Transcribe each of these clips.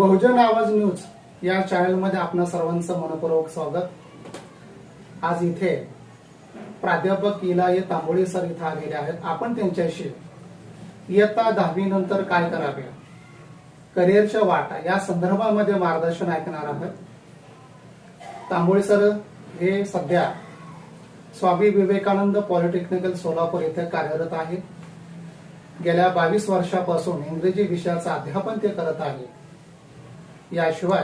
बहुजन आवाज न्यूज या चॅनलमध्ये आपणा सर्वांचं मनपूर्वक स्वागत। आज इथे प्राध्यापक इलाही तांबोळी सर इथे आलेले आहेत। आपण त्यांच्याशी इयत्ता 10वी नंतर काय करावे, करिअरच्या वाटा या संदर्भामध्ये मार्गदर्शन ऐकणार आहोत। तांबोळी सर हे सध्या स्वामी विवेकानंद पॉलिटेक्निकल सोलापूर येथे कार्यरत आहेत। गेल्या 22 वर्षापासून इंग्रजी विषयाचं अध्यापन ते करत आहेत। याशिवाय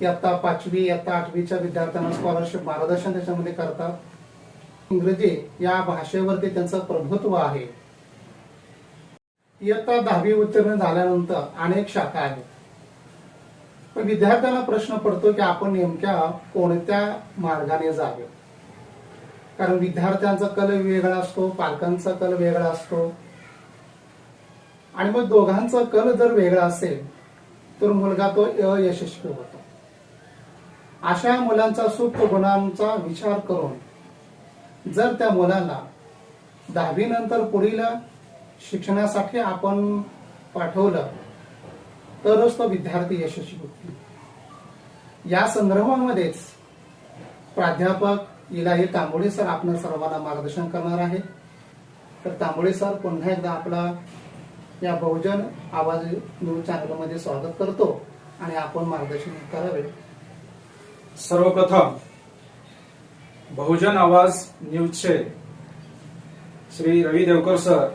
इयत्ता 5वी इयत्ता 8वीच्या विद्यार्थ्यांना स्कॉलरशिप मार्गदर्शन त्याच्यामध्ये करतात। इंग्रजी या भाषेवरती त्यांचं प्रभुत्व आहे। इयत्ता 10वी उत्तीर्ण झाल्यानंतर अनेक शाखा आहेत, पण विद्यार्थ्यांना प्रश्न पडतो की आपण नेमक्या कोणत्या मार्गाने जावे। कारण विद्यार्थ्यांचा कल वेगळा असतो, पालकांचा कल वेगळा असतो, आणि मग दोघांचा कल जर वेगळा असेल तर मुलगा तो अयशस्वी होतो। अशा मुलांचा सुप्त गुणांचा विचार करून जर त्या मुलाला 10वी नंतर पुढील शिक्षणासाठी आपण पाठवलं तरच तो विद्यार्थी यशस्वी होतो। या संदर्भामध्येच प्राध्यापक इलाही तांबोळी सर आपण सर्वांना मार्गदर्शन करणार आहे। तर तांबोळी सर, पुन्हा एकदा आपला या बहुजन आवाज न्यूज चॅनलमध्ये स्वागत करतो आणि आपण मार्गदर्शन करावे। सर्वप्रथम बहुजन आवाज न्यूजचे श्री रवी देवकर सर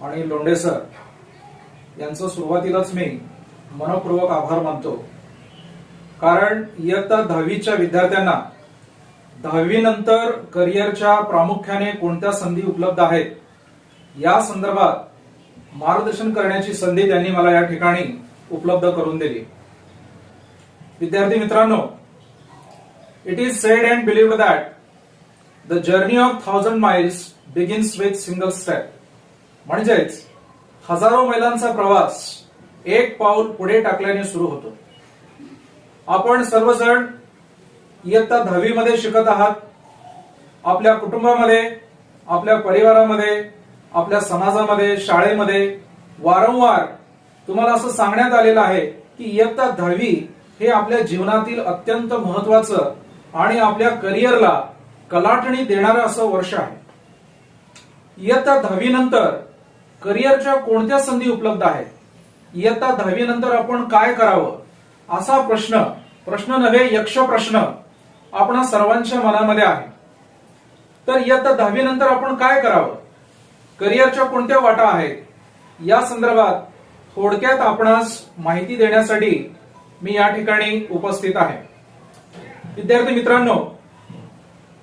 आणि लोंढे सर यांचं सुरुवातीलाच मी मनपूर्वक आभार मानतो। कारण इयत्ता 10वीच्या विद्यार्थ्यांना 10वी नंतर करिअरच्या प्रामुख्याने कोणत्या संधी उपलब्ध आहेत या संदर्भात मार्गदर्शन करण्याची संधी त्यांनी मला या ठिकाणी उपलब्ध करून दिली। विद्यार्थी मित्रांनो, it is sed and believed that the journey of 1000 miles begins with single step. म्हणजेच हजारो मैलांचा प्रवास एक पाऊल पुढे टाकल्याने सुरू होतो। आपण सर्वजण इयत्ता 10वी मध्ये शिकत आहात। आपल्या कुटुंबामध्ये, आपल्या परिवारामध्ये, आपल्या समाजामध्ये, शाळेमध्ये वारंवार तुम्हाला असं सांगण्यात आलेलं आहे की इयत्ता 10वी हे आपल्या जीवनातील अत्यंत महत्वाचं आणि आपल्या करिअरला कलाटणी देणारं असं वर्ष आहे। इयत्ता 10वी नंतर करिअरच्या कोणत्या संधी उपलब्ध आहेत, इयत्ता 10वी नंतर आपण काय करावं, असा प्रश्न नव्हे यक्ष प्रश्न आपणा सर्वांच्या मनामध्ये आहे। तर इयत्ता 10वी नंतर आपण काय करावं, करिअरच्या कोणत्या वाटा आहेत, या संदर्भात थोडक्यात आपणास माहिती देण्यासाठी मी या ठिकाणी उपस्थित आहे। विद्यार्थी मित्रांनो,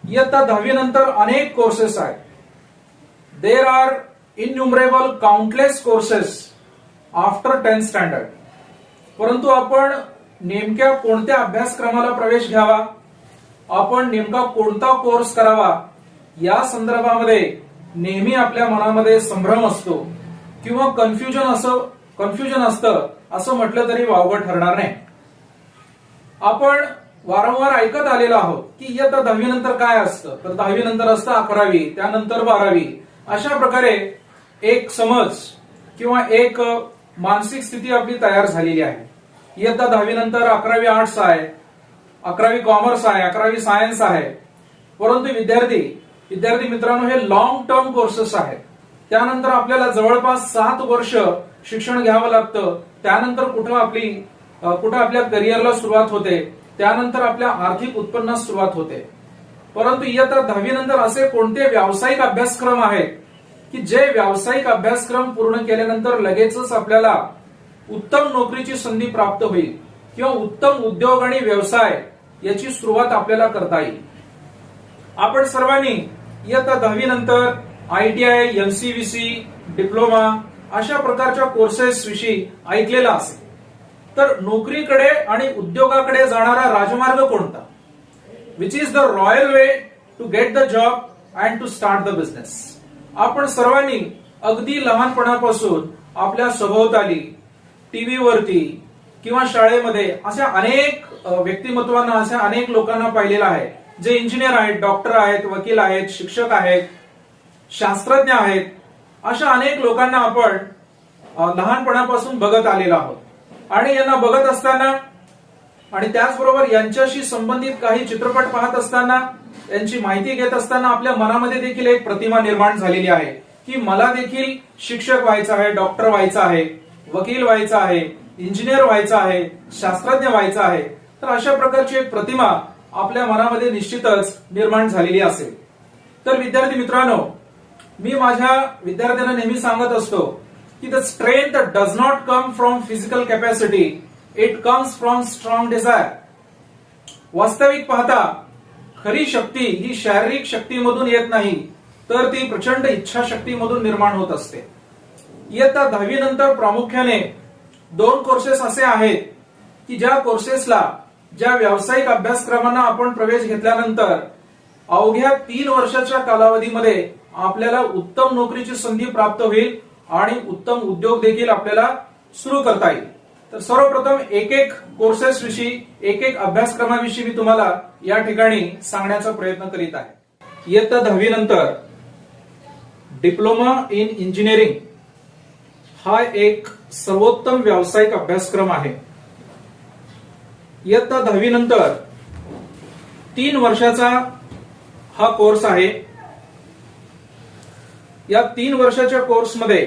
इयत्ता 10वी नंतर अनेक कोर्सेस आहेत। There are innumerable countless courses after 10th standard. परंतु आपण नेमक्या कोणत्या अभ्यासक्रमाला प्रवेश घ्यावा, आपण नेमका कोणता कोर्स करावा, या संदर्भामध्ये नेहमी आपल्या मनामध्ये संभ्रम असतो किंवा कन्फ्युजन असतं असं म्हटलं तरी वावगं ठरणार नाही। आपण वारंवार ऐकत आलेलो आहोत की इयत्ता 10वी नंतर काय असतं, तर 10वी नंतर असतं 11वी, त्यानंतर 12वी। अशा प्रकारे एक समज किंवा एक मानसिक स्थिती आपली तयार झालेली आहे। इयत्ता 10वी नंतर 11वी आर्ट्स आहे, 11वी कॉमर्स आहे, 11वी सायन्स आहे। परंतु विद्यार्थी मित्रांनो, हे लॉंग टर्म कोर्सेस आहेत। त्यानंतर आपल्याला जवळपास 7 वर्ष शिक्षण घ्यावं लागतं। त्यानंतर कुठं आपल्या करिअरला सुरुवात होते, त्यानंतर आपल्या आर्थिक उत्पन्नास सुरुवात होते। परंतु इयत्ता 10वी नंतर असे कोणते व्यावसायिक अभ्यासक्रम आहेत की जे व्यावसायिक अभ्यासक्रम पूर्ण केल्यानंतर लगेचच आपल्याला उत्तम नोकरीची संधी प्राप्त होईल किंवा उत्तम उद्योग आणि व्यवसाय याची सुरुवात आपल्याला करता येईल। आपण सर्वांनी इयत्ता 10वी नंतर ITI, MCVC, डिप्लोमा अशा प्रकारच्या कोर्सेस विषयी ऐकलेला असेल। तर नोकरीकडे आणि उद्योगाकडे जाणारा राजमार्ग कोणता, which is the royal way to get the job and to start the business. आपण सर्वांनी अगदी लहानपणापासून आपल्या सभोवताली, टीव्हीवरती किंवा शाळेमध्ये अशा अनेक व्यक्तिमत्वांना, अशा अनेक लोकांना पाहिलेलं आहे जे इंजिनियर आहेत, डॉक्टर आहेत, वकील आहेत, शिक्षक आहेत, शास्त्रज्ञ आहेत। अशा अनेक लोकांना आपण लहानपणापासून बघत आलेलो आहोत। आणि यांना बघत असताना आणि त्याचबरोबर यांच्याशी संबंधित काही चित्रपट पाहत असताना, यांची माहिती घेत असताना आपल्या मनामध्ये देखील एक प्रतिमा निर्माण झालेली आहे की मला देखील शिक्षक व्हायचं आहे, डॉक्टर व्हायचं आहे, वकील व्हायचं आहे, इंजिनियर व्हायचं आहे, शास्त्रज्ञ व्हायचं आहे. तर अशा प्रकारची एक प्रतिमा आपल्या मनामध्ये निश्चितच निर्माण झालेली असेल. तर विद्यार्थी मित्रांनो, मी माझ्या विद्यार्थ्यांना नेहमी सांगत असतो की the strength does not come from physical capacity, it comes from strong desire. वास्तविक पाहता खरी शक्ती ही शारीरिक शक्तीमधून येत नाही, तर ती प्रचंड इच्छाशक्तीमधून निर्माण होत असते. इयत्ता 10वी नंतर प्रामुख्याने 2 कोर्सेस असे आहेत की ज्या कोर्सेसला, ज्या व्यावसायिक अभ्यासक्रमांना आपण प्रवेश घेतल्यानंतर अवघ्या 3 वर्षाच्या कालावधीमध्ये आपल्याला उत्तम नोकरीची संधी प्राप्त होईल आणि उत्तम उद्योग देखील आपल्याला सुरू करता येईल. तर सर्वप्रथम एक कोर्सेस विषयी, एक अभ्यासक्रमाविषयी मी तुम्हाला या ठिकाणी सांगण्याचा प्रयत्न करीत आहे. इयत्ता 10वी नंतर डिप्लोमा इन इंजिनिअरिंग हा एक सर्वोत्तम व्यावसायिक अभ्यासक्रम आहे. इयत्ता 10वी नंतर 3 वर्षाचा हा कोर्स आहे. या 3 वर्षाच्या कोर्समध्ये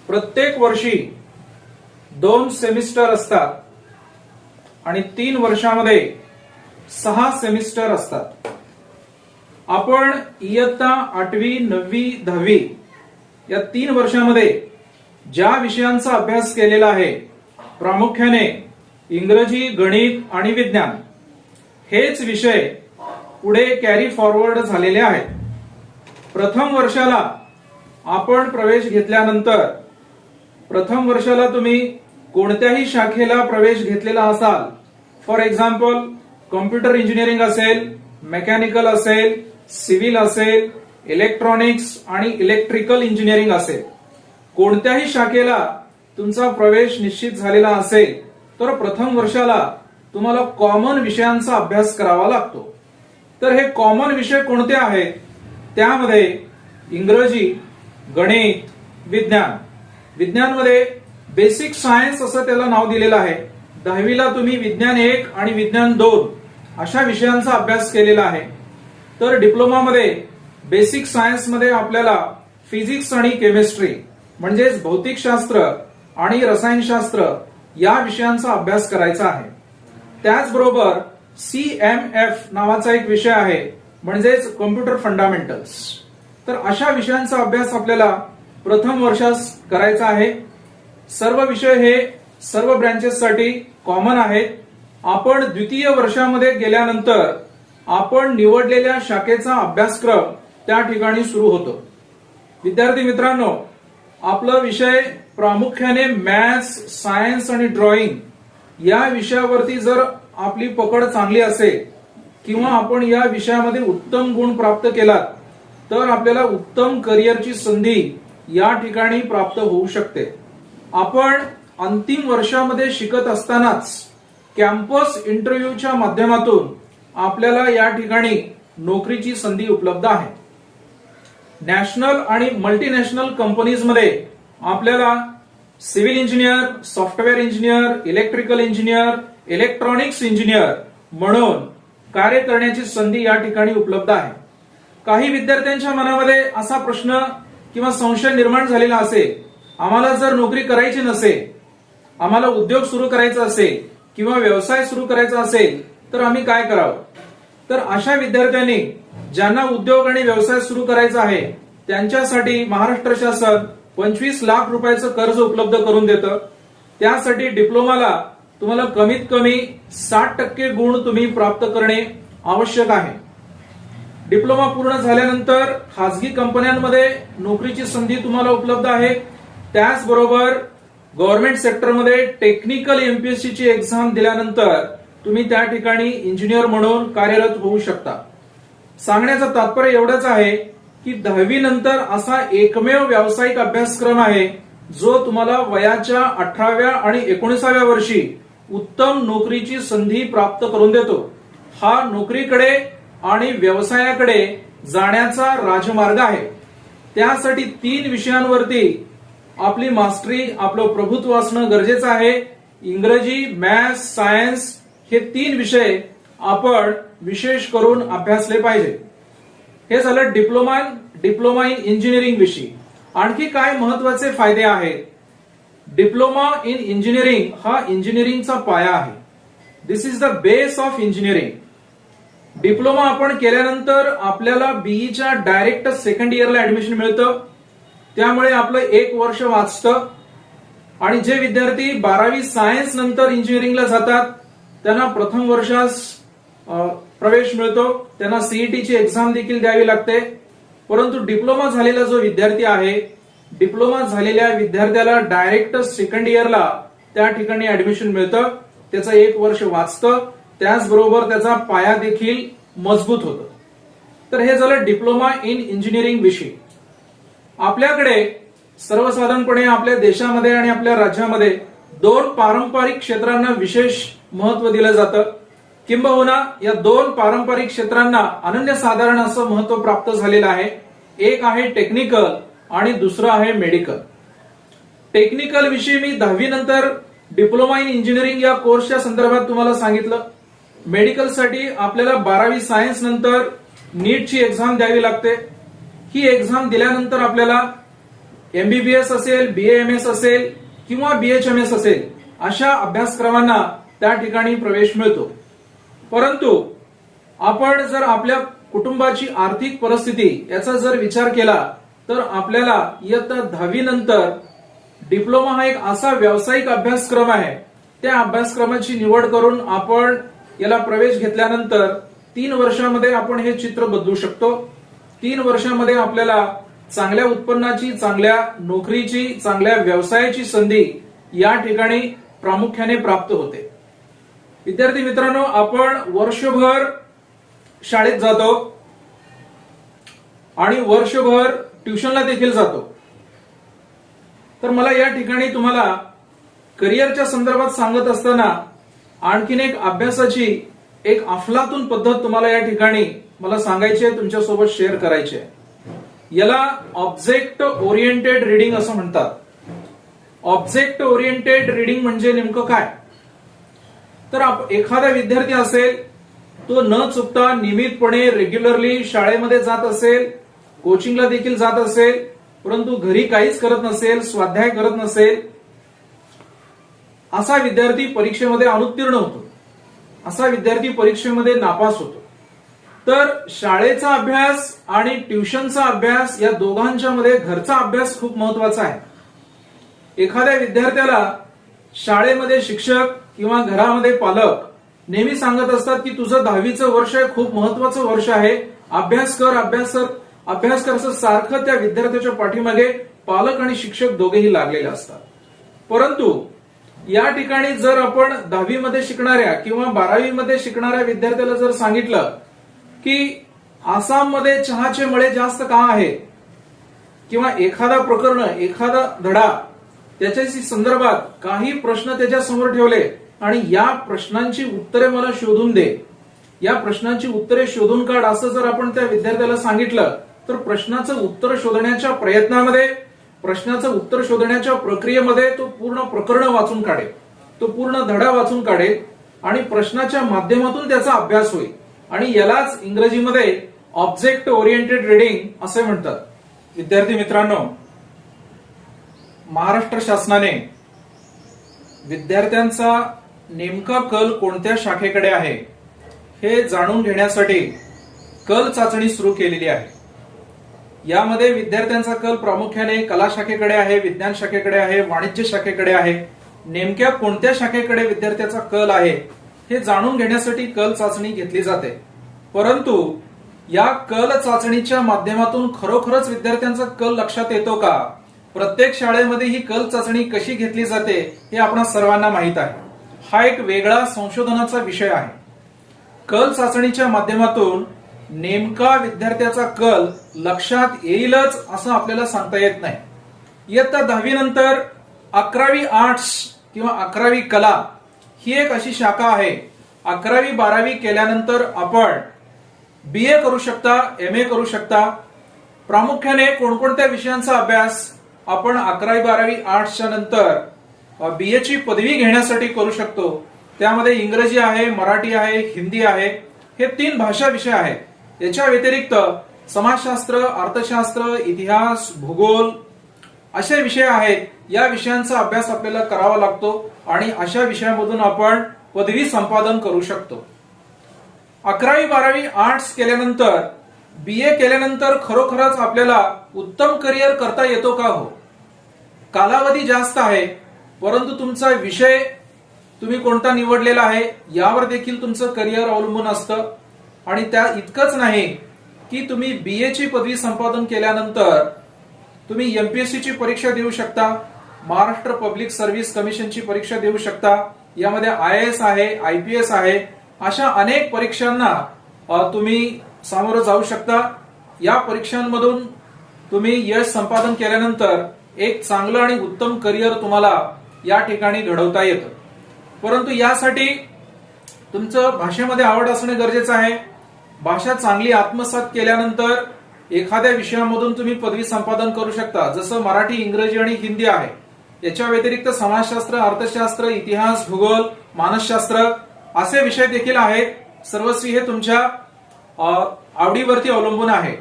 प्रत्येक वर्षी 2 सेमिस्टर असतात आणि 3 वर्षामध्ये 6 सेमिस्टर असतात. आपण इयत्ता 8वी, 9वी, 10वी या 3 वर्षामध्ये ज्या विषयांचा अभ्यास केलेला आहे, प्रामुख्याने इंग्रजी, गणित आणि विज्ञान, हेच विषय पुढे कॅरी फॉरवर्ड झालेले आहेत. प्रथम वर्षाला आपण प्रवेश घेतल्यानंतर, प्रथम वर्षाला तुम्ही कोणत्याही शाखेला प्रवेश घेतलेला असाल, फॉर एक्झाम्पल कॉम्प्युटर इंजिनिअरिंग असेल, मेकॅनिकल असेल, सिव्हिल असेल, इलेक्ट्रॉनिक्स आणि इलेक्ट्रिकल इंजिनिअरिंग असेल, कोणत्याही शाखेला तुमचा प्रवेश निश्चित झालेला असेल, तर प्रथम वर्षाला तुम्हाला कॉमन विषयांचा अभ्यास करावा लागतो. तर हे कॉमन विषय कोणते आहेत? त्यामध्ये इंग्रजी, गणित, विज्ञान. विज्ञानमध्ये बेसिक सायन्स असं त्याला नाव दिलेलं आहे. 10वीला तुम्ही विज्ञान 1 आणि विज्ञान 2 अशा विषयांचा अभ्यास केलेला आहे. तर डिप्लोमामध्ये बेसिक सायन्समध्ये आपल्याला फिजिक्स आणि केमिस्ट्री म्हणजेच भौतिकशास्त्र आणि रसायनशास्त्र या विषयांचा अभ्यास करायचा आहे. त्याचबरोबर CMF नावाचा एक विषय आहे, म्हणजेच कॉम्प्युटर फंडामेंटल्स. तर अशा विषयांचा अभ्यास आपल्याला प्रथम वर्षास करायचा आहे. सर्व विषय हे सर्व ब्रँचेससाठी कॉमन आहेत. आपण द्वितीय वर्षामध्ये गेल्यानंतर आपण निवडलेल्या शाखेचा अभ्यासक्रम त्या ठिकाणी सुरू होतो. विद्यार्थी मित्रांनो, आपला विषय प्रामुख्याने मॅथ्स, सायन्स आणि ड्रॉइंग या विषयावरती जर आपली पकड चांगली असेल किंवा आपण या विषयामध्ये उत्तम गुण प्राप्त केलात, तर आपल्याला उत्तम करिअरची संधी या ठिकाणी प्राप्त होऊ शकते. आपण अंतिम वर्षामध्ये शिकत असतानाच कॅम्पस इंटरव्ह्यूच्या माध्यमातून आपल्याला या ठिकाणी नोकरीची संधी उपलब्ध आहे. नॅशनल आणि मल्टीनॅशनल कंपनीजमध्ये आपल्याला civil engineer, software engineer, electrical engineer, electronics engineer म्हणून कार्य करण्याची संधी या ठिकाणी उपलब्ध आहे. काही विद्यार्थ्यांच्या मनामध्ये असा प्रश्न किंवा संशय निर्माण झालेला असेल, आम्हाला जर नोकरी करायची नसेल, आम्हाला उद्योग सुरू करायचा असेल किंवा व्यवसाय सुरू करायचा असेल, तर आम्ही काय करावं? तर अशा विद्यार्थ्यांनी ज्यांना उद्योग आणि व्यवसाय सुरू करायचा आहे, त्यांच्यासाठी महाराष्ट्र शासन 25 लाख रुपयाचं कर्ज उपलब्ध करून देतं. त्यासाठी डिप्लोमाला तुम्हाला कमीत कमी 60% गुण तुम्ही प्राप्त करणे आवश्यक आहे. डिप्लोमा पूर्ण झाल्यानंतर खासगी कंपन्यांमध्ये नोकरीची संधी तुम्हाला उपलब्ध आहे. त्याचबरोबर गव्हर्नमेंट सेक्टरमध्ये टेक्निकल MPSC ची एक्झाम दिल्यानंतर तुम्ही त्या ठिकाणी इंजिनियर म्हणून कार्यरत होऊ शकता. सांगण्याचं तात्पर्य एवढंच आहे की 10वी नंतर असा एकमेव व्यावसायिक अभ्यासक्रम आहे जो तुम्हाला वयाच्या 18व्या आणि 19व्या वर्षी उत्तम नोकरीची संधी प्राप्त करून देतो. हा नोकरीकडे आणि व्यवसायाकडे जाण्याचा राजमार्ग आहे. त्यासाठी 3 विषयांवरती आपली मास्टरी, आपलं प्रभुत्व असणं गरजेचं आहे. इंग्रजी, मॅथ्स, सायन्स हे 3 विषय आपण विशेष करून अभ्यासले पाहिजे. हे झालं डिप्लोमा इन इंजिनिअरिंग विषयी. आणखी काय महत्वाचे फायदे आहेत? डिप्लोमा इन इंजिनिअरिंग हा इंजिनिअरिंगचा पाया आहे. This is the base of engineering. Diploma आपण केल्यानंतर आपल्याला बीईच्या डायरेक्ट सेकंड इयरला ऍडमिशन मिळतं. त्यामुळे आपलं 1 वर्ष वाचतं. आणि जे विद्यार्थी 12वी सायन्स नंतर इंजिनिअरिंगला जातात त्यांना प्रथम वर्षास प्रवेश मिळतो. त्यांना सीईटीची एक्झाम देखील द्यावी लागते. परंतु डिप्लोमा झालेला जो विद्यार्थी आहे, डिप्लोमा झालेल्या विद्यार्थ्याला डायरेक्ट सेकंड इयरला त्या ठिकाणी ऍडमिशन मिळतं. त्याचं 1 वर्ष वाचतं. त्याचबरोबर त्याचा पाया देखील मजबूत होतो. तर हे झालं डिप्लोमा इन इंजिनिअरिंग विषयी. आपल्याकडे सर्वसाधारणपणे आपल्या देशामध्ये आणि आपल्या राज्यामध्ये 2 पारंपरिक क्षेत्रांना विशेष महत्व दिलं जातं. किंबहुना या 2 पारंपरिक क्षेत्रांना अनन्यसाधारण असं महत्व प्राप्त झालेलं आहे. एक आहे टेक्निकल आणि दुसरं आहे मेडिकल. टेक्निकल विषयी मी 10वी नंतर डिप्लोमा इन इंजिनिअरिंग या कोर्सच्या संदर्भात तुम्हाला सांगितलं. मेडिकलसाठी आपल्याला 12वी सायन्स नंतर नीटची एक्झाम द्यावी लागते. ही एक्झाम दिल्यानंतर आपल्याला एमबीबीएस असेल, बीएएमएस असेल किंवा बीएचएमएस असेल अशा अभ्यासक्रमांना त्या ठिकाणी प्रवेश मिळतो. परंतु आपण जर आपल्या कुटुंबाची आर्थिक परिस्थिती याचा जर विचार केला तर आपल्याला इयत्ता 10वी नंतर डिप्लोमा हा एक असा व्यावसायिक अभ्यासक्रम आहे. त्या अभ्यासक्रमाची निवड करून आपण याला प्रवेश घेतल्यानंतर 3 वर्षामध्ये आपण हे चित्र बदलू शकतो. 3 वर्षामध्ये आपल्याला चांगल्या उत्पन्नाची, चांगल्या नोकरीची, चांगल्या व्यवसायाची संधी या ठिकाणी प्रामुख्याने प्राप्त होते. विद्यार्थी मित्रांनो, आपण वर्षभर शाळेत जातो आणि वर्षभर ट्युशनला देखील जातो. तर मला या ठिकाणी तुम्हाला करिअरच्या संदर्भात सांगत असताना आणखीन एक अभ्यासाची एक अफलातून पद्धत तुम्हाला या ठिकाणी मला सांगायची आहे, तुमच्यासोबत शेअर करायची आहे. याला ऑब्जेक्ट ओरिएंटेड रीडिंग असं म्हणतात. ऑब्जेक्ट ओरिएंटेड रीडिंग म्हणजे नेमकं काय? तर एखादा विद्यार्थी असेल, तो न चुकता नियमितपणे रेग्युलरली शाळेमध्ये जात असेल, कोचिंगला देखील जात असेल, परंतु घरी काहीच करत नसेल, स्वाध्याय करत नसेल, असा विद्यार्थी परीक्षेमध्ये अनुत्तीर्ण होतो. असा विद्यार्थी परीक्षेमध्ये नापास होतो. तर शाळेचा अभ्यास आणि ट्युशनचा अभ्यास या दोघांच्या मध्ये घरचा अभ्यास खूप महत्वाचा आहे. एखाद्या विद्यार्थ्याला शाळेमध्ये शिक्षक किंवा घरामध्ये पालक नेहमी सांगत असतात की तुझं 10वीचं वर्ष आहे, खूप महत्वाचं वर्ष आहे, अभ्यास कर, अभ्यास कर, असं सारखं त्या विद्यार्थ्याच्या पाठीमागे पालक आणि शिक्षक दोघेही लागलेले असतात. परंतु या ठिकाणी जर आपण 10वी मध्ये शिकणाऱ्या किंवा 12वी मध्ये शिकणाऱ्या विद्यार्थ्याला जर सांगितलं की आसाममध्ये चहाचे मळे जास्त का आहे, किंवा एखादा प्रकरण, एखादा धडा त्याच्याशी संदर्भात काही प्रश्न त्याच्या समोर ठेवले आणि या प्रश्नांची उत्तरे मला शोधून दे, या प्रश्नांची उत्तरे शोधून काढ, असं जर आपण त्या विद्यार्थ्याला सांगितलं तर प्रश्नाचं उत्तर शोधण्याच्या प्रयत्नामध्ये, प्रश्नाचं उत्तर शोधण्याच्या प्रक्रियेमध्ये तो पूर्ण प्रकरण वाचून काढेल, तो पूर्ण धडा वाचून काढेल आणि प्रश्नाच्या माध्यमातून त्याचा अभ्यास होईल. आणि यालाच इंग्रजीमध्ये ऑब्जेक्ट ओरिएंटेड रीडिंग असे म्हणतात. विद्यार्थी मित्रांनो, महाराष्ट्र शासनाने विद्यार्थ्यांचा नेमका कल कोणत्या शाखेकडे आहे हे जाणून घेण्यासाठी कल चाचणी सुरू केलेली आहे. यामध्ये विद्यार्थ्यांचा कल प्रामुख्याने कला शाखेकडे आहे, विज्ञान शाखेकडे आहे, वाणिज्य शाखेकडे आहे. नेमक्या कोणत्या शाखेकडे विद्यार्थ्याचा कल आहे हे जाणून घेण्यासाठी कल चाचणी घेतली जाते. परंतु या कल चाचणीच्या माध्यमातून खरोखरच विद्यार्थ्यांचा कल लक्षात येतो का? प्रत्येक शाळेमध्ये ही कल चाचणी कशी घेतली जाते हे आपणा सर्वांना माहित आहे. हा एक वेगळा संशोधनाचा विषय आहे. कल चाचणीच्या माध्यमातून नेमका विद्यार्थ्याचा कल लक्षात येईलच असं आपल्याला सांगता येत नाही. इयत्ता 10वी नंतर 11वी आर्ट्स किंवा 11वी कला ही एक अशी शाखा आहे. 11वी 12वी केल्यानंतर आपण बीए करू शकता, एमए करू शकता. प्रामुख्याने कोणकोणत्या विषयांचा अभ्यास? आपण 11वी 12वी आर्ट्सच्या नंतर BA ची पदवी घेण्यासाठी करू शकतो. त्यामध्ये इंग्रजी आहे, मराठी आहे, हिंदी आहे, हे 3 भाषा विषय आहेत. याच्या व्यतिरिक्त समाजशास्त्र, अर्थशास्त्र, इतिहास, भूगोल असे विषय आहेत. या विषयांचा अभ्यास आपल्याला करावा लागतो आणि अशा विषयामधून आपण पदवी संपादन करू शकतो. 11वी 12वी आर्ट्स केल्यानंतर BA केल्यानंतर खरोखरच आपल्याला उत्तम करिअर करता येतो का हो? कालावधी जास्त आहे, परंतु तुमचा विषय तुम्ही कोणता निवडलेला आहे यावर देखील तुमचं करिअर अवलंबून असतं. आणि त्या इतकंच नाही की तुम्ही BA ची पदवी संपादन केल्यानंतर तुम्ही MPSC ची परीक्षा देऊ शकता, महाराष्ट्र पब्लिक सर्व्हिस कमिशनची परीक्षा देऊ शकता. यामध्ये IAS आहे, IPS आहे, अशा अनेक परीक्षांना तुम्ही सामोरं जाऊ शकता. या परीक्षांमधून तुम्ही यश संपादन केल्यानंतर एक चांगलं आणि उत्तम करिअर तुम्हाला या ठिकाणी घडवता येतं. परंतु यासाठी तुमचं भाषेमध्ये आवड असणे गरजेचं आहे. भाषा चांगली आत्मसात केल्यानंतर एखाद्या विषयामधून तुम्ही पदवी संपादन करू शकता. जसं मराठी, इंग्रजी आणि हिंदी आहे. याच्या व्यतिरिक्त समाजशास्त्र, अर्थशास्त्र, इतिहास, भूगोल, मानसशास्त्र असे विषय देखील आहेत. सर्वस्वी हे तुमच्या आवडीवरती अवलंबून आहे.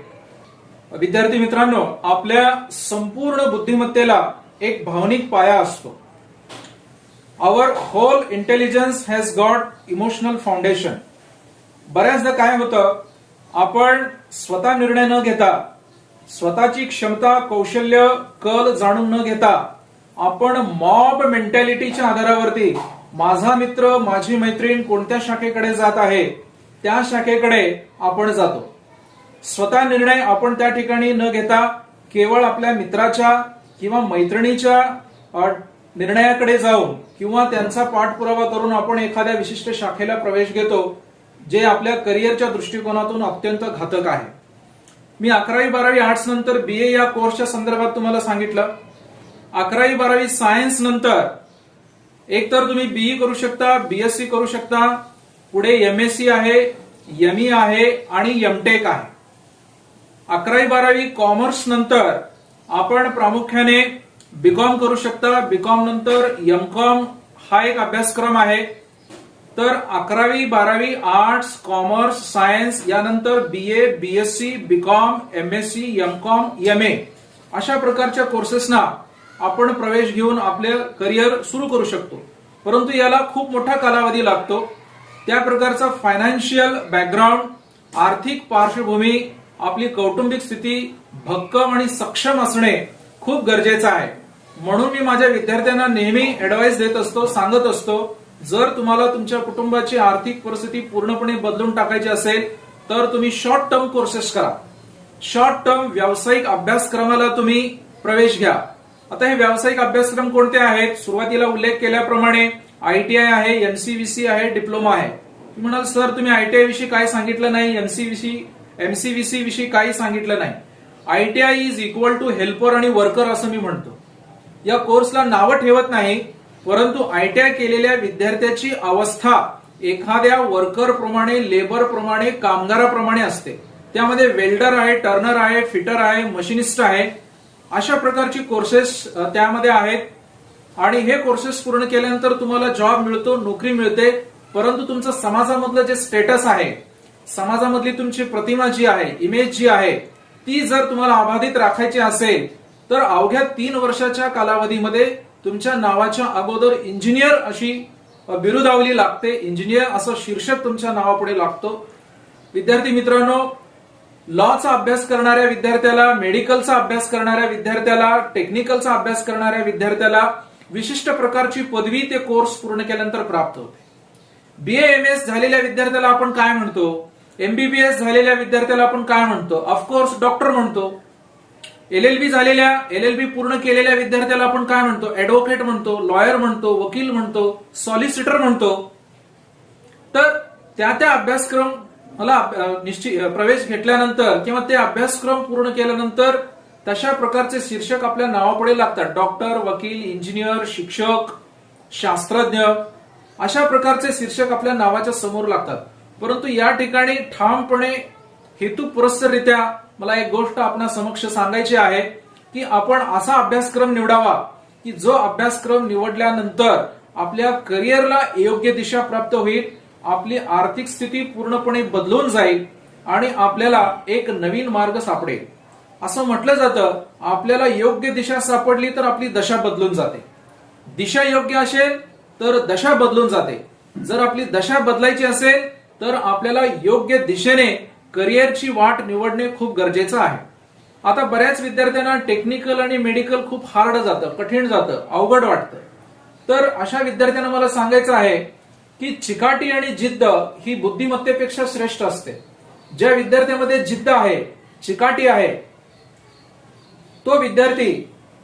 विद्यार्थी मित्रांनो, आपल्या संपूर्ण बुद्धिमत्तेला एक भावनिक पाया असतो. Our whole intelligence has got emotional foundation. बऱ्याचदा काय होतं, आपण स्वतः निर्णय न घेता, स्वतःची क्षमता, कौशल्य, कल जाणून न घेता आपण मॉब मेंटॅलिटीच्या आधारावरती माझा मित्र, माझी मैत्रीण कोणत्या शाखेकडे जात आहे त्या शाखेकडे आपण जातो. स्वतः निर्णय आपण त्या ठिकाणी न घेता केवळ आपल्या मित्राच्या किंवा मैत्रिणीच्या निर्णयाकडे जाऊन किंवा त्यांचा पाठपुरावा करून आपण एखाद्या विशिष्ट शाखेला प्रवेश घेतो, जे आपल्या करिअरच्या दृष्टिकोनातून अत्यंत घातक आहे. मी 11वी 12वी आर्ट्स नंतर BA या कोर्सच्या संदर्भात तुम्हाला सांगितलं. 11वी 12वी सायन्स नंतर एकतर तुम्ही BE करू शकता, BSc करू शकता, पुढे MSc आहे, ME आहे आणि MTech आहे. 11वी 12वी कॉमर्स नंतर आपण प्रामुख्याने BCom करू शकता. BCom नंतर MCom हा एक अभ्यासक्रम आहे. तर 11वी 12वी आर्ट्स, कॉमर्स, सायन्स यानंतर BA, BSc, BCom, MSc, MCom, MA अशा प्रकारच्या कोर्सेसना आपण प्रवेश घेऊन आपले करिअर सुरू करू शकतो. परंतु याला खूप मोठा कालावधी लागतो. त्या प्रकारचा फायनान्शियल बॅकग्राऊंड, आर्थिक पार्श्वभूमी, आपली कौटुंबिक स्थिती भक्कम आणि सक्षम असणे खूप गरजेचं आहे. म्हणून मी माझ्या विद्यार्थ्यांना नेहमी ऍडवाइस देत असतो, सांगत असतो, जर तुम्हाला तुमच्या कुटुंबाची आर्थिक परिस्थिती पूर्णपणे बदलून टाकायची असेल तर तुम्ही शॉर्ट टर्म कोर्सेस करा. शॉर्ट टर्म व्यावसायिक अभ्यासक्रमाला तुम्ही प्रवेश घ्या. आता हे व्यावसायिक अभ्यासक्रम कोणते आहेत? सुरुवातीला उल्लेख केल्याप्रमाणे ITI आहे, MCVC आहे, डिप्लोमा आहे. म्हणाल सर तुम्ही ITI विषयी काय सांगितलं नाही, MCVC विषयी काही सांगितलं नाही. ITI is equal to helper आणि वर्कर असं मी म्हणतो. या कोर्सला नावं ठेवत नाही, परंतु ITI केलेल्या विद्यार्थ्याची अवस्था एखाद्या वर्कर प्रमाणे, लेबर प्रमाणे, कामगाराप्रमाणे असते. त्यामध्ये वेल्डर आहे, टर्नर आहे, फिटर आहे, मशिनिस्ट आहे, अशा प्रकारची कोर्सेस त्यामध्ये आहेत. आणि हे कोर्सेस पूर्ण केल्यानंतर तुम्हाला जॉब मिळतो, नोकरी मिळते. परंतु तुमचं समाजामधलं जे स्टेटस आहे, समाजामधली तुमची प्रतिमा जी आहे, इमेज जी आहे, ती जर तुम्हाला अबाधित राखायची असेल तर अवघ्या 3 वर्षाच्या कालावधीमध्ये तुमच्या नावाच्या अगोदर इंजिनियर अशी बिरुदावली लागते. इंजिनियर असं शीर्षक तुमच्या नावापुढे लागतो. विद्यार्थी मित्रांनो, लॉचा अभ्यास करणाऱ्या विद्यार्थ्याला, मेडिकलचा अभ्यास करणाऱ्या विद्यार्थ्याला, टेक्निकलचा अभ्यास करणाऱ्या विद्यार्थ्याला विशिष्ट प्रकारची पदवी ते कोर्स पूर्ण केल्यानंतर प्राप्त होते. BA MS झालेल्या विद्यार्थ्याला आपण काय म्हणतो? MBBS झालेल्या विद्यार्थ्याला आपण काय म्हणतो? ऑफकोर्स डॉक्टर म्हणतो. LLB पूर्ण केलेल्या विद्यार्थ्याला आपण काय म्हणतो? ऍडव्होकेट म्हणतो, लॉयर म्हणतो, वकील म्हणतो, सॉलिसिटर म्हणतो. तर त्या अभ्यासक्रम मला निश्चित प्रवेश घेतल्यानंतर किंवा ते अभ्यासक्रम पूर्ण केल्यानंतर तशा प्रकारचे शीर्षक आपल्या नावापुढे लागतात. डॉक्टर, वकील, इंजिनियर, शिक्षक, शास्त्रज्ञ अशा प्रकारचे शीर्षक आपल्या नावाच्या समोर लागतात. परंतु या ठिकाणी ठामपणे हेतुपुरस्सररित्या मला एक गोष्ट आपल्या समक्ष सांगायची आहे. की आपण असा अभ्यासक्रम निवडावा की जो अभ्यासक्रम निवडल्यानंतर आपल्या करिअरला योग्य दिशा प्राप्त होईल, आपली आर्थिक स्थिती पूर्णपणे बदलून जाईल आणि आपल्याला एक नवीन मार्ग सापडेल. असं म्हटलं जातं, आपल्याला योग्य दिशा सापडली तर आपली दशा बदलून जाते. दिशा योग्य असेल तर दशा बदलून जाते. जर आपली दशा बदलायची असेल तर आपल्याला योग्य दिशेने करिअरची वाट निवडणे खूप गरजेचं आहे. आता बऱ्याच विद्यार्थ्यांना टेक्निकल आणि मेडिकल खूप हार्ड जातं, कठीण जातं, अवघड वाटतं. तर अशा विद्यार्थ्यांना मला सांगायचं आहे की चिकाटी आणि जिद्द ही बुद्धिमत्तेपेक्षा श्रेष्ठ असते. ज्या विद्यार्थ्यामध्ये जिद्द आहे, चिकाटी आहे, तो विद्यार्थी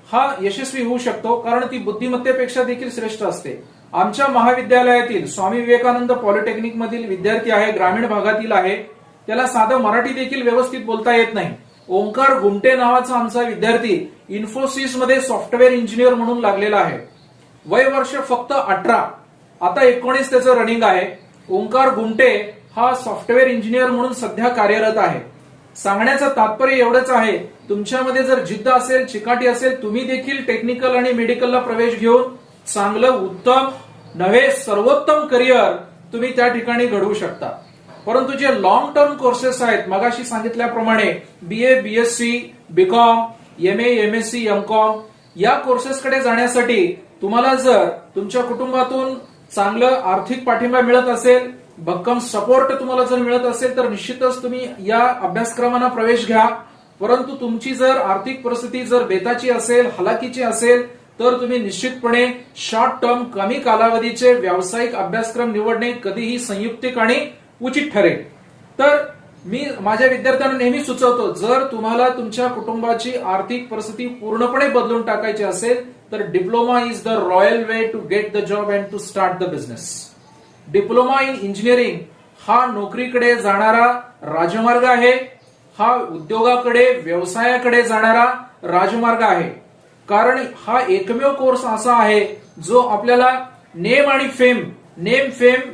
हा यशस्वी होऊ शकतो, कारण ती बुद्धिमत्तेपेक्षा देखील श्रेष्ठ असते. आमच्या महाविद्यालयातील स्वामी विवेकानंद पॉलिटेक्निक मधील विद्यार्थी आहे, ग्रामीण भागातील आहे, त्याला साधं मराठी देखील व्यवस्थित बोलता येत नाही. ओंकार गुमटे नावाचा आमचा विद्यार्थी इन्फोसिस मध्ये सॉफ्टवेअर इंजिनियर म्हणून लागलेला आहे. वय वर्ष फक्त 18, आता 19 त्याचं रनिंग आहे. ओंकार गुमटे हा सॉफ्टवेअर इंजिनियर म्हणून सध्या कार्यरत आहे. सांगण्याचं तात्पर्य एवढंच आहे, तुमच्यामध्ये जर जिद्द असेल, चिकाटी असेल, तुम्ही देखील टेक्निकल आणि मेडिकलला प्रवेश घेऊन चांगलं, उत्तम नव्हे सर्वोत्तम करिअर तुम्ही त्या ठिकाणी घडवू शकता. परंतु जे लॉंग टर्म कोर्सेस आहेत, मगाशी सांगितल्याप्रमाणे BA, BSc, BCom, MA, MSc, MCom या कोर्सेसकडे जाण्यासाठी तुम्हाला जर तुमच्या कुटुंबातून चांगलं आर्थिक पाठिंबा मिळत असेल, भक्कम सपोर्ट तुम्हाला जर मिळत असेल तर निश्चितच तुम्ही या अभ्यासक्रमांना प्रवेश घ्या. परंतु तुमची जर आर्थिक परिस्थिती जर बेताची असेल, हलाखीची असेल, तर तुम्ही निश्चितपणे शॉर्ट टर्म, कमी कालावधीचे व्यावसायिक अभ्यासक्रम निवडणे कधीही संयुक्तिक आणि उचित ठरेल. तर मी माझ्या विद्यार्थ्यांना नेहमी सुचवतो, जर तुम्हाला तुमच्या कुटुंबाची आर्थिक परिस्थिती पूर्णपणे बदलून टाकायची असेल तर diploma is the royal way to get the job and to start the business. Diploma in engineering हा नोकरीकडे जाणारा राजमार्ग आहे, हा उद्योगाकडे, व्यवसायाकडे जाणारा राजमार्ग आहे. कारण हा एकमेव कोर्स असा आहे जो आपल्याला नेम आणि फेम,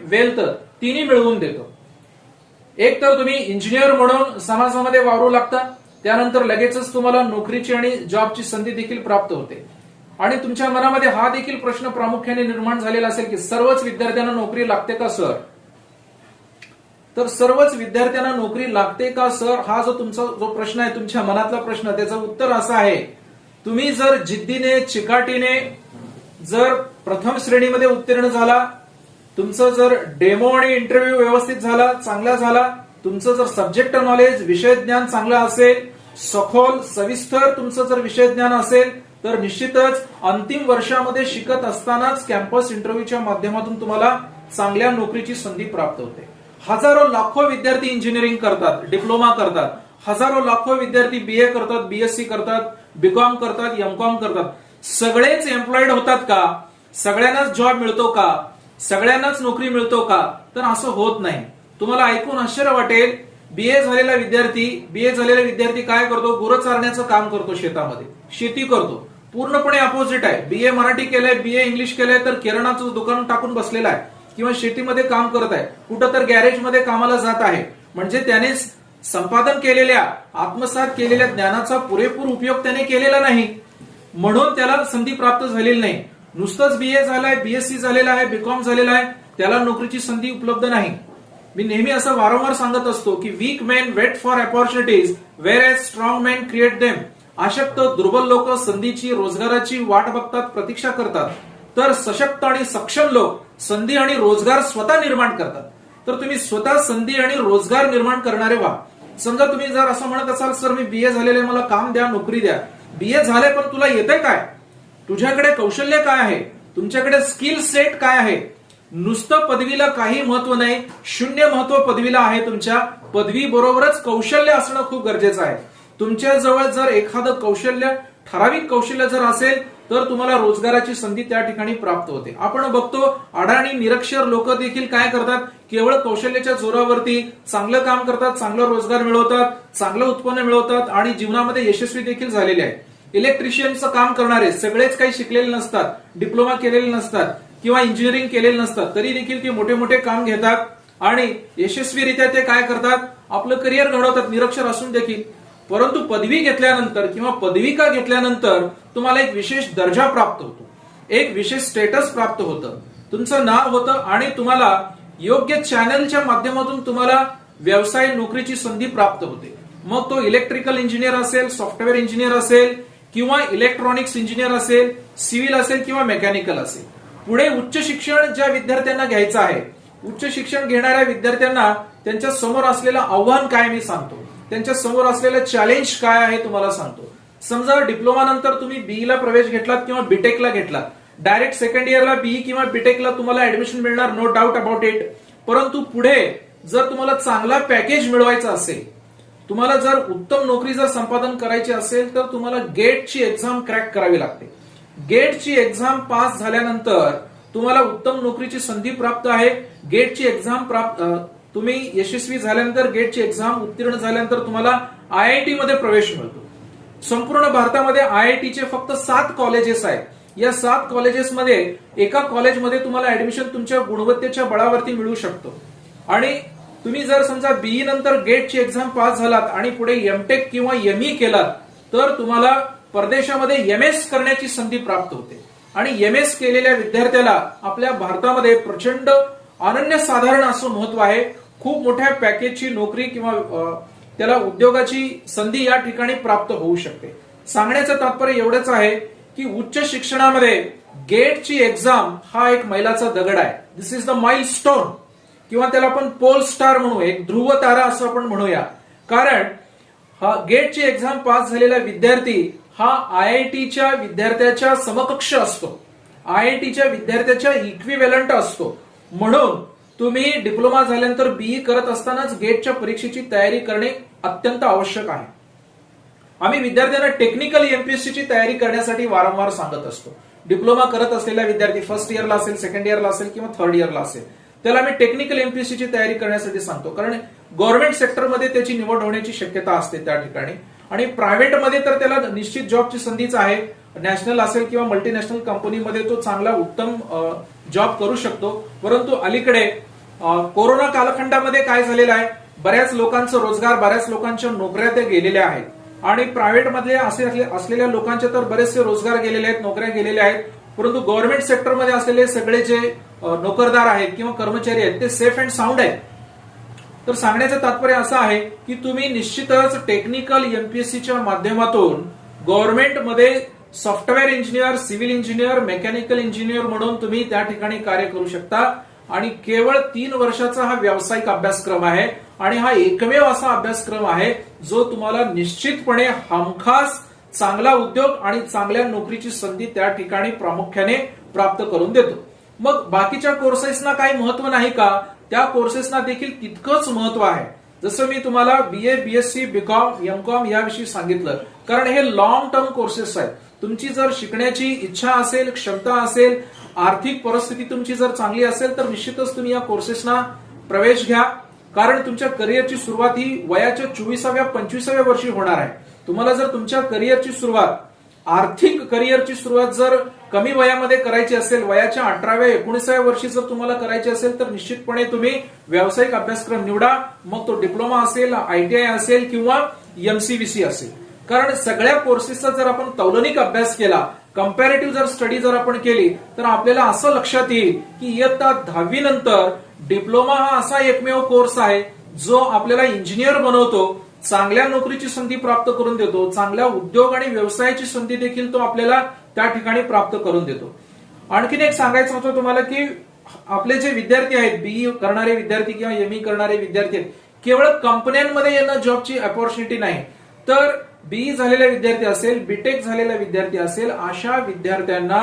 वेल्थ तिन्ही मिळवून देतो. एक तर तुम्ही इंजिनियर म्हणून समाजामध्ये वावरू लागता, त्यानंतर लगेचच तुम्हाला नोकरीची आणि जॉबची संधी देखील प्राप्त होते. आणि तुमच्या मनामध्ये हा देखील प्रश्न प्रामुख्याने निर्माण झालेला असेल की सर्वच विद्यार्थ्यांना नोकरी लागते का सर? तर सर्वच विद्यार्थ्यांना नोकरी लागते का सर हा जो तुमचा जो प्रश्न आहे, तुमच्या मनातला प्रश्न, त्याचं उत्तर असं आहे, तुम्ही जर जिद्दीने, चिकाटीने जर प्रथम श्रेणीमध्ये उत्तीर्ण झाला, तुमचं जर डेमो आणि इंटरव्ह्यू व्यवस्थित झाला, चांगला झाला, तुमचं जर सब्जेक्ट नॉलेज, विषय ज्ञान चांगलं असेल, सखोल सविस्तर तुमचं जर विषय ज्ञान असेल, तर निश्चितच अंतिम वर्षामध्ये शिकत असतानाच कॅम्पस इंटरव्ह्यूच्या माध्यमातून तुम्हाला चांगल्या नोकरीची संधी प्राप्त होते. हजारो लाखो विद्यार्थी इंजिनिअरिंग करतात, डिप्लोमा करतात, हजारो लाखो विद्यार्थी बीए करतात, बीएससी करतात, बीकॉम करतात, एमकॉम करतात. सगळेच एम्प्लॉईड होतात का? सगळ्यांनाच जॉब मिळतो का? सगळ्यांनाच नोकरी मिळतो का? तर असं होत नाही. तुम्हाला ऐकून आश्चर्य वाटेल, बीए झालेला विद्यार्थी काय करतो? गुरं चारण्याचं काम करतो, शेतामध्ये शेती करतो. पूर्णपणे अपोजिट आहे. बीए मराठी केलंय, बीए इंग्लिश केलंय, तर किराणाचं दुकान टाकून बसलेला आहे किंवा शेतीमध्ये काम करत आहे, कुठं तर गॅरेजमध्ये कामाला जात आहे. म्हणजे त्याने संपादन केलेल्या, आत्मसात केलेल्या ज्ञानाचा पुरेपूर उपयोग त्याने केलेला नाही, म्हणून त्याला संधी प्राप्त झालेली नाही. नुसतंच बीए झालाय, बीएससी झालेला आहे, बीकॉम झालेला आहे, त्याला नोकरीची संधी उपलब्ध नाही. मी नेहमी असं वारंवार सांगत असतो की weak men wait for opportunities whereas strong men create them. अशक्त, दुर्बल लोक संधीची, रोजगाराची वाट बघतात, प्रतीक्षा करतात, तर सशक्त आणि सक्षम लोक संधी आणि रोजगार स्वतः निर्माण करतात. तर तुम्ही स्वतः संधी आणि रोजगार निर्माण करणारे व्हा. समजा तुम्ही जर असं म्हणत असाल, सर मी बीए झालेले, मला काम द्या, नोकरी द्या. बीए झाले पण तुला येतंय काय? तुझ्याकडे कौशल्य काय आहे? तुमच्याकडे स्किल सेट काय आहे? नुसतं पदवीला काही महत्व नाही, शून्य महत्व पदवीला आहे. तुमच्या पदवी बरोबरच कौशल्य असणं खूप गरजेचं आहे. तुमच्या जवळ जर एखादं कौशल्य, ठराविक कौशल्य जर असेल तर तुम्हाला रोजगाराची संधी त्या ठिकाणी प्राप्त होते. आपण बघतो अडाणी, निरक्षर लोक देखील काय करतात, केवळ कौशल्याच्या जोरावरती चांगलं काम करतात, चांगला रोजगार मिळवतात, चांगलं उत्पन्न मिळवतात आणि जीवनामध्ये यशस्वी देखील झालेले आहेत. इलेक्ट्रिशियनचं काम करणारे सगळेच काही शिकलेले नसतात, डिप्लोमा केलेले नसतात किंवा इंजिनिअरिंग केलेले नसतात, तरी देखील ते मोठे मोठे काम घेतात आणि यशस्वीरित्या ते काय करतात, आपलं करिअर घडवतात, निरक्षर असून देखील. परंतु पदवी घेतल्यानंतर किंवा पदविका घेतल्यानंतर तुम्हाला एक विशेष दर्जा प्राप्त होतो, एक विशेष स्टेटस प्राप्त होतं, तुमचं नाव होतं आणि तुम्हाला योग्य चॅनलच्या माध्यमातून तुम्हाला व्यवसाय नोकरीची संधी प्राप्त होते. मग तो इलेक्ट्रिकल इंजिनियर असेल, सॉफ्टवेअर इंजिनियर असेल किंवा इलेक्ट्रॉनिक्स इंजिनियर असेल, सिव्हिल असेल किंवा मेकॅनिकल असेल. पुढे उच्च शिक्षण ज्या विद्यार्थ्यांना घ्यायचं आहे, उच्च शिक्षण घेणाऱ्या विद्यार्थ्यांना त्यांच्या समोर असलेलं आव्हान काय मी सांगतो, त्यांच्या समोर असलेलं चॅलेंज काय आहे तुम्हाला सांगतो. समजा डिप्लोमा नंतर तुम्ही बीई ला प्रवेश घेतलात किंवा बीटेकला घेतलात, डायरेक्ट सेकंड इयरला बीई किंवा बीटेकला तुम्हाला ऍडमिशन मिळणार, नो डाऊट अबाउट इट. परंतु पुढे जर तुम्हाला चांगला पॅकेज मिळवायचा असेल, तुम्हाला जर उत्तम नोकरी जर संपादन करायची असेल तर तुम्हाला गेटची एक्झाम क्रॅक करावी लागते. गेटची एक्झाम पास झाल्यानंतर तुम्हाला उत्तम नोकरीची संधी प्राप्त आहे. गेटची एक्झाम तुम्ही यशस्वी झाल्यानंतर, गेटची एक्झाम उत्तीर्ण झाल्यानंतर तुम्हाला आयआयटी मध्ये प्रवेश मिळतो. संपूर्ण भारतामध्ये आयआयटीचे फक्त 7 कॉलेजेस आहेत. या 7 कॉलेजेसमध्ये एका कॉलेजमध्ये तुम्हाला ऍडमिशन तुमच्या गुणवत्तेच्या बळावरती मिळू शकतो. आणि तुम्ही जर समजा बीई नंतर गेटची एक्झाम पास झालात आणि पुढे एमटेक किंवा एमई केलात तर तुम्हाला परदेशामध्ये एमएस करण्याची संधी प्राप्त होते. आणि एमएस केलेल्या विद्यार्थ्याला आपल्या भारतामध्ये प्रचंड अनन्यसाधारण असं महत्व आहे. खूप मोठ्या पॅकेजची नोकरी किंवा त्याला उद्योगाची संधी या ठिकाणी प्राप्त होऊ शकते. सांगण्याचं तात्पर्य एवढंच आहे की उच्च शिक्षणामध्ये गेटची एक्झाम हा एक मैलाचा दगड आहे. दिस इज द माइल स्टोन किंवा त्याला आपण पोल स्टार म्हणू, एक ध्रुव तारा असं आपण म्हणूया. कारण हा गेटची एक्झाम पास झालेला विद्यार्थी हा आयआयटीच्या विद्यार्थ्याच्या समकक्ष असतो, आयआयटीच्या विद्यार्थ्याच्या इक्विव्हॅलंट असतो. म्हणून तुम्ही डिप्लोमा झाल्यानंतर बीई करत असतानाच गेटच्या परीक्षेची तयारी करणे अत्यंत आवश्यक आहे. आम्ही विद्यार्थ्यांना टेक्निकल एमपीएससीची तयारी करण्यासाठी वारंवार सांगत असतो. डिप्लोमा करत असलेला विद्यार्थी फर्स्ट इयरला असेल, सेकंड इयरला असेल किंवा थर्ड इयरला असेल, त्याला आम्ही टेक्निकल एमपीएससीची तयारी करण्यासाठी सांगतो. कारण गव्हर्नमेंट सेक्टरमध्ये त्याची निवड होण्याची शक्यता असते त्या ठिकाणी. आणि प्रायव्हेटमध्ये तर त्याला निश्चित जॉबची संधीच आहे. नॅशनल असेल किंवा मल्टीनॅशनल कंपनीमध्ये तो चांगला उत्तम जॉब करू शकतो. परंतु अलीकडे कोरोना कालखंडामध्ये काय झालेलं आहे, बऱ्याच लोकांचा रोजगार, बऱ्याच लोकांच्या नोकऱ्या त्या गेलेल्या आहेत. आणि प्रायव्हेटमध्ये असलेल्या लोकांचे तर बरेचसे रोजगार गेलेले आहेत, नोकऱ्या गेलेल्या आहेत. परंतु गव्हर्नमेंट सेक्टरमध्ये असलेले सगळे जे नोकरदार आहेत किंवा कर्मचारी आहेत ते सेफ अँड साऊंड आहेत. तर सांगण्याचं तात्पर्य असं आहे की तुम्ही निश्चितच टेक्निकल एमपीएससीच्या माध्यमातून गव्हर्नमेंटमध्ये software engineer, civil engineer, mechanical engineer म्हणून तुम्ही त्या ठिकाणी कार्य करू शकता. आणि केवळ 3 वर्षाचा हा व्यावसायिक अभ्यासक्रम आहे आणि हा एकमेव असा अभ्यासक्रम आहे जो तुम्हाला निश्चितपणे हमखास चांगला उद्योग आणि चांगल्या नोकरीची संधी त्या ठिकाणी प्रामुख्याने प्राप्त करून देतो. मग बाकीच्या कोर्सेसना काही महत्व नाही का? त्या कोर्सेसना देखील तितकंच महत्व आहे. जसं मी तुम्हाला बीए, बीएससी, बीकॉम, एमकॉम याविषयी सांगितलं, कारण हे लॉंग टर्म कोर्सेस आहेत. तुमची जर शिकण्याची इच्छा असेल, क्षमता असेल, आर्थिक परिस्थिती तुमची जर चांगली असेल तर निश्चितच तुम्ही या कोर्सेसना प्रवेश घ्या. कारण तुमच्या करिअरची सुरुवात ही वयाच्या 24व्या 25व्या वर्षी होणार आहे. तुम्हाला जर तुमच्या करिअरची सुरुवात, आर्थिक करिअरची सुरुवात जर कमी वयामध्ये करायची असेल, वयाच्या 18व्या 19व्या वर्षी जर तुम्हाला करायची असेल तर निश्चितपणे तुम्ही व्यावसायिक अभ्यासक्रम निवडा. मग तो डिप्लोमा असेल, आयटीआय असेल किंवा एमसीव्हीसी असेल. कारण सगळ्या कोर्सेसचा जर आपण तौलनिक अभ्यास केला, कंपॅरेटिव्ह जर स्टडी जर आपण केली तर आपल्याला असं लक्षात येईल की इयत्ता 10वी नंतर डिप्लोमा हा असा एकमेव कोर्स आहे जो आपल्याला इंजिनियर बनवतो, चांगल्या नोकरीची संधी प्राप्त करून देतो, चांगल्या उद्योग आणि व्यवसायाची संधी देखील तो आपल्याला त्या ठिकाणी प्राप्त करून देतो. आणखीन एक सांगायचं होतं तुम्हाला की आपले जे विद्यार्थी आहेत, बीई करणारे विद्यार्थी किंवा एमई करणारे विद्यार्थी आहेत, केवळ कंपन्यांमध्ये येणं जॉबची अपॉर्च्युनिटी नाही, तर बीई झालेला विद्यार्थी असेल, बीटेक झालेला विद्यार्थी असेल, अशा विद्यार्थ्यांना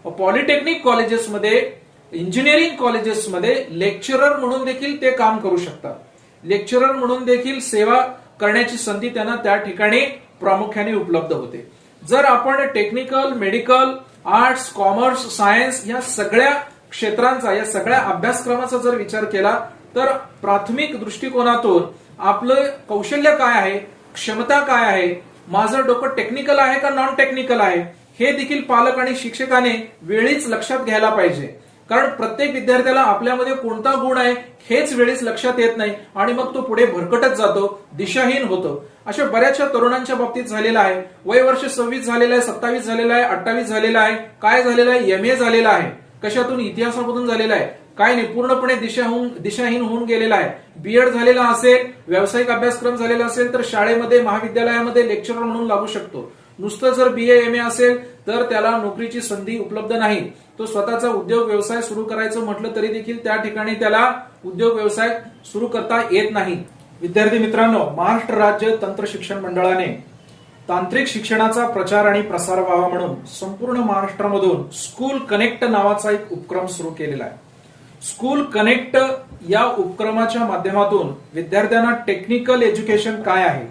पॉलिटेक्निक कॉलेजेसमध्ये, इंजिनिअरिंग कॉलेजेसमध्ये लेक्चरर म्हणून देखील ते काम करू शकतात. लेक्चरर म्हणून देखील सेवा करण्याची संधी त्यांना त्या ठिकाणी प्रामुख्याने उपलब्ध होते. जर आपण technical, medical, arts, commerce, science या सगळ्या क्षेत्रांचा, या सगळ्या अभ्यासक्रमाचा जर विचार केला तर प्राथमिक दृष्टिकोनातून आपलं कौशल्य काय आहे, क्षमता काय आहे, माझं डोकं टेक्निकल आहे का नॉन टेक्निकल आहे, हे देखील पालक आणि शिक्षकाने वेळीच लक्षात घ्यायला पाहिजे. कारण प्रत्येक विद्यार्थ्याला आपल्यामध्ये कोणता गुण आहे हेच वेळेस लक्षात येत नाही आणि मग तो पुढे भरकटत जातो, दिशाहीन होतो. अशा बऱ्याचशा तरुणांच्या बाबतीत झालेलं आहे. वय वर्ष 26 झालेलं आहे, 27 झालेलं आहे, 28 झालेलं आहे. काय झालेलं आहे? MA झालेलं आहे. कशातून? इतिहासामधून झालेलं आहे. काय नाही, पूर्णपणे दिशाहीन होऊन गेलेला आहे. बीएड झालेला असेल, व्यावसायिक अभ्यासक्रम झालेला असेल तर शाळेमध्ये महाविद्यालयामध्ये लेक्चरर म्हणून लागू शकतो. नुसतं जर BA MA असेल तर त्याला नोकरीची संधी उपलब्ध नाही. तो स्वतःचा उद्योग व्यवसाय सुरू करायचं म्हटलं तरी देखील त्या ठिकाणी त्याला उद्योग व्यवसाय सुरू करता येत नाही. विद्यार्थी मित्रांनो, महाराष्ट्र राज्य तंत्र शिक्षण मंडळाने तांत्रिक शिक्षणाचा प्रचार आणि प्रसार व्हावा म्हणून संपूर्ण महाराष्ट्रामधून स्कूल कनेक्ट नावाचा एक उपक्रम सुरू केलेला आहे. स्कूल कनेक्ट या उपक्रमाच्या माध्यमातून विद्यार्थ्यांना टेक्निकल एज्युकेशन काय आहे,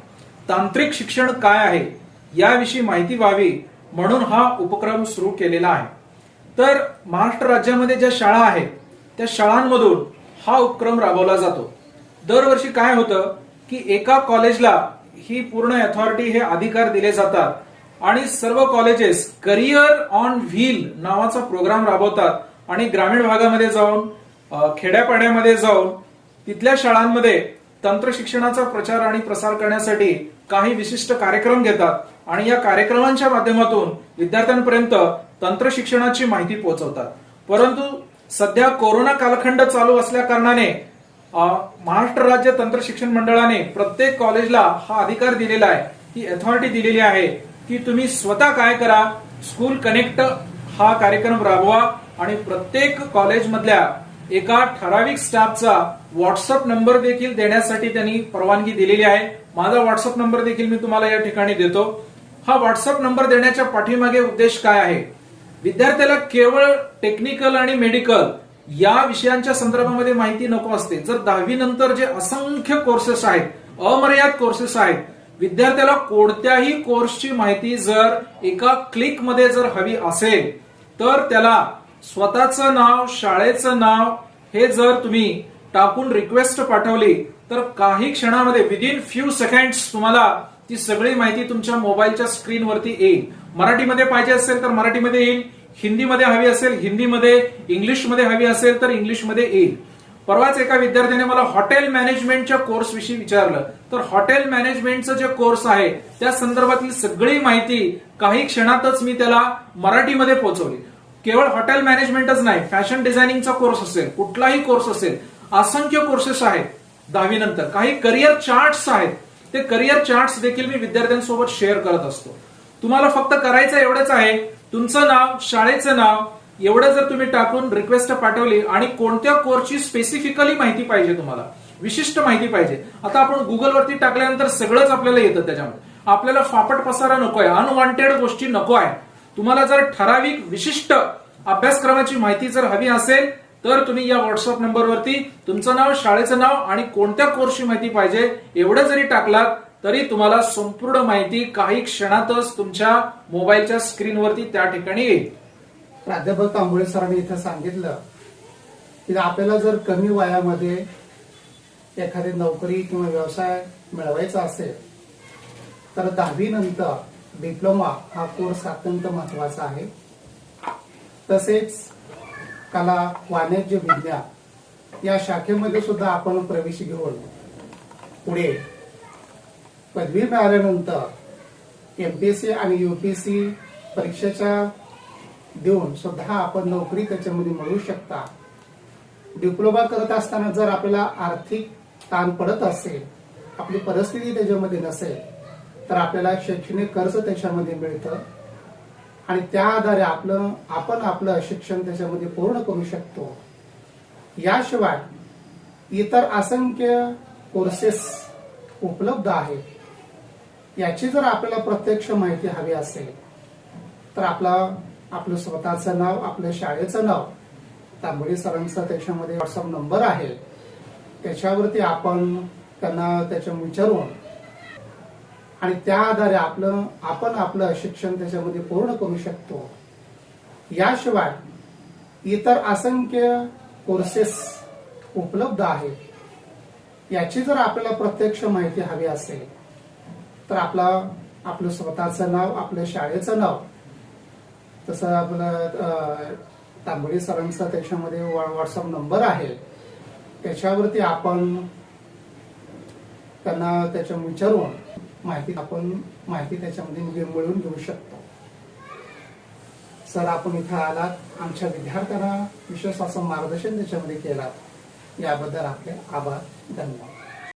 तांत्रिक शिक्षण काय आहे याविषयी माहिती व्हावी म्हणून हा उपक्रम सुरू केलेला आहे. तर महाराष्ट्र राज्यामध्ये ज्या शाळा आहेत त्या शाळांमधून हा उपक्रम राबवला जातो. दरवर्षी काय होतं की एका कॉलेजला ही पूर्ण अथॉरिटी, हे अधिकार दिले जातात आणि सर्व कॉलेजेस करिअर ऑन व्हील नावाचा प्रोग्राम राबवतात आणि ग्रामीण भागामध्ये जाऊन, खेड्यापाड्यामध्ये जाऊन तिथल्या शाळांमध्ये तंत्र शिक्षणाचा प्रचार आणि प्रसार करण्यासाठी काही विशिष्ट कार्यक्रम घेतात आणि या कार्यक्रमांच्या माध्यमातून विद्यार्थ्यांपर्यंत तंत्र शिक्षणाची माहिती पोहोचवतात. परंतु सध्या कोरोना कालखंड चालू असल्या कारणाने महाराष्ट्र राज्य तंत्र शिक्षण मंडळाने प्रत्येक कॉलेजला हा अधिकार दिलेला आहे, ही अथॉरिटी दिलेली आहे की तुम्ही स्वतः काय करा, स्कूल कनेक्ट हा कार्यक्रम राबवा आणि प्रत्येक कॉलेजमधल्या एका ठराविक स्टाफचा व्हॉट्सअप नंबर देखील देण्यासाठी त्यांनी परवानगी दिलेली आहे. माझा व्हॉट्सअप नंबर देखील मी तुम्हाला या ठिकाणी देतो. हा व्हॉट्सअप नंबर देण्याच्या पाठीमागे उद्देश काय आहे? विद्यार्थ्याला केवळ टेक्निकल आणि मेडिकल या विषयांच्या संदर्भामध्ये माहिती नको असते. जर 10वी नंतर जे असंख्य कोर्सेस आहेत, अमर्याद कोर्सेस आहेत, विद्यार्थ्याला कोणत्याही कोर्सची माहिती जर एका क्लिक मध्ये जर हवी असेल तर त्याला स्वतःचं नाव, शाळेचं नाव हे जर तुम्ही टाकून रिक्वेस्ट पाठवली तर काही क्षणामध्ये, विदिन फ्यू सेकंड्स, तुम्हाला ती सगळी माहिती तुमच्या मोबाईलच्या स्क्रीनवरती येईल. मराठीमध्ये पाहिजे असेल तर मराठीमध्ये येईल, हिंदीमध्ये हवी असेल हिंदीमध्ये, इंग्लिशमध्ये हवी असेल तर इंग्लिशमध्ये येईल. परवाच एका विद्यार्थ्याने मला हॉटेल मॅनेजमेंटच्या कोर्स विषयी विचारलं, तर हॉटेल मॅनेजमेंटचं जे कोर्स आहे त्या संदर्भातली सगळी माहिती काही क्षणातच मी त्याला मराठीमध्ये पोहोचवली. केवळ हॉटेल मॅनेजमेंटच नाही, फॅशन डिझायनिंगचा कोर्स असेल, कुठलाही कोर्स असेल, असंख्य कोर्सेस आहेत 10वी नंतर. काही करिअर चार्ट्स आहेत, ते करिअर चार्ट्स देखील मी विद्यार्थ्यांसोबत शेअर करत असतो. तुम्हाला फक्त करायचं एवढंच आहे, तुमचं नाव, शाळेचं नाव एवढं जर तुम्ही टाकून रिक्वेस्ट पाठवली आणि कोणत्या कोर्सची स्पेसिफिकली माहिती पाहिजे, तुम्हाला विशिष्ट माहिती पाहिजे. आता आपण गुगलवरती टाकल्यानंतर सगळंच आपल्याला येतं त्याच्यामध्ये. आपल्याला फापट पसारा नकोय, अनवॉन्टेड गोष्टी नको आहे. तुम्हाला जर ठराविक विशिष्ट अभ्यासक्रमाची माहिती जर हवी असेल तर तुम्ही या व्हॉट्सअप नंबरवरती तुमचं नाव, शाळेचं नाव आणि कोणत्या कोर्सची माहिती पाहिजे एवढं जरी टाकलात तरी तुम्हाला संपूर्ण माहिती काही क्षणातच तुमच्या मोबाईलच्या स्क्रीनवरती त्या ठिकाणी येईल. प्राध्यापक तांबोळे सरांनी इथं सांगितलं की आपल्याला जर कमी वयामध्ये एखादी नोकरी किंवा व्यवसाय मिळवायचा असेल तर 10वी नंतर डिप्लोमा हा कोर्स अत्यंत महत्वाचा आहे. तसेच कला, वाणिज्य, विज्ञान या शाखेमध्ये सुद्धा आपण प्रवेश घेऊन पुढे पदवी मिळाल्यानंतर MPSC आणि UPSC परीक्षेच्या देऊन सुद्धा आपण नोकरी त्याच्यामध्ये मिळवू शकता. डिप्लोमा करत असताना जर आपल्याला आर्थिक ताण पडत असेल, आपली परिस्थिती त्याच्यामध्ये नसेल तर आपल्याला शैक्षणिक कर्ज त्याच्यामध्ये मिळतं आणि त्या आधारे आपण आपलं शिक्षण त्याच्यामध्ये पूर्ण करू शकतो. याशिवाय इतर असंख्य कोर्सेस उपलब्ध आहेत. याची जर आपल्याला प्रत्यक्ष माहिती हवी असेल तर आपलं स्वतःचं नाव, आपल्या शाळेचं नाव, तांबोळे सरांचा त्याच्यामध्ये व्हॉट्सअप नंबर आहे, त्याच्यावरती आपण त्यांना त्याच्या विचारून आणि त्या आधारे आपण आपलं शिक्षण त्याच्यामध्ये पूर्ण करू शकतो. याशिवाय इतर असंख्य कोर्सेस उपलब्ध आहेत. याची जर आपल्याला प्रत्यक्ष माहिती हवी असेल तर आपलं स्वतःचं नाव, आपल्या शाळेचं नाव, तसं आपलं तांबोळी सरांचा त्याच्यामध्ये व्हॉट्सअप नंबर आहे, त्याच्यावरती आपण त्यांना त्याच्या विचारून माहिती त्याच्यामध्ये मिळवून घेऊ शकतो. सर, आपण इथं आलात, आमच्या विद्यार्थ्यांना विशेष असं मार्गदर्शन त्याच्यामध्ये केलं, याबद्दल आपले आभार, धन्यवाद.